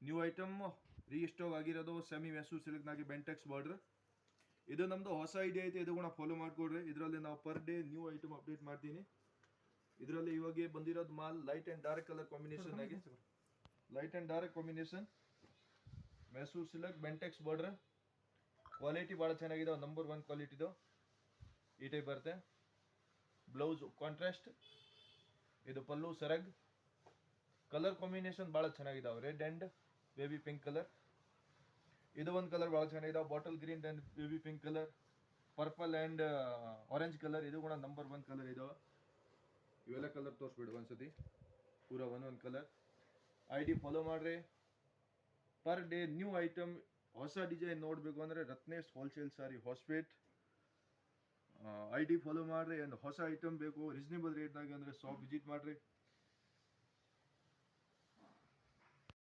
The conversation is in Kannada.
ನ್ಯೂ ಐಟಮ್ ರೀಸ್ಟಾಕ್ ಆಗಿರೋದು ಸೆಮಿ ಮೆಸೂರ್ ಸಿಲ್ಕ್ನಾಗಿ ಬೆಂಟೆಕ್ಸ್ ಬಾರ್ಡರ್. ಇದು ನಮ್ಮದು ಹೊಸ ಐಡಿಯಾ ಐತೆ, ಇದು ಕೂಡ ಫಾಲೋ ಮಾಡ್ಕೊಡ್ರಿ. ಇದರಲ್ಲಿ ನಾವು per day new item update ಮಾಡ್ತೀನಿ. ಇದರಲ್ಲಿ ಇವಾಗ ಬಂದಿರೋದು ಮಾಲ್ light and dark colour combination ಆಗಿ, light and dark combination Mysore silk Bentex border. Quality ಭಾಳ ಚೆನ್ನಾಗಿದೆ, ನಂಬರ್ 1 ಕ್ವಾಲಿಟಿದು ಈ ಟೈಪ್ ಬರುತ್ತೆ. ಬ್ಲೌಸ್ ಕಾಂಟ್ರಾಸ್ಟ್, ಇದು ಪಲ್ಲು ಸರಗ್. ಕಲರ್ ಕಾಂಬಿನೇಷನ್ ಭಾಳ ಚೆನ್ನಾಗಿದಾವೆ, red and baby pink colour. ಇದು ಒಂದು ಕಲರ್ ಭಾಳ ಚೆನ್ನಾಗಿದಾವೆ, bottle green and baby pink colour. Purple and orange colour, ಇದು ಕೂಡ ನಂಬರ್ 1 ಕಲರ್ ಇದಾವೆ. ಇವೆಲ್ಲ ಕಲರ್ ತೋರಿಸ್ಬಿಡು ಒಂದ್ಸತಿ, ಪೂರ ಒಂದೊಂದು ಕಲರ್. ಐ ಡಿ ಫಾಲೋ ಮಾಡ್ರಿ. ಪರ್ ಡೇ ನ್ಯೂ ಐಟಮ್ ಹೊಸ ಡಿಸೈನ್ ನೋಡಬೇಕು ಅಂದರೆ Ratnesh wholesale sari Hospet. I D follow ಮಾಡ್ರಿ. ಆ್ಯಂಡ್ ಹೊಸ ಐಟಮ್ ಬೇಕು ರೀಸನೇಬಲ್ ರೇಟ್ನಾಗ ಅಂದರೆ ಶಾಪ್ ವಿಸಿಟ್ ಮಾಡ್ರಿ.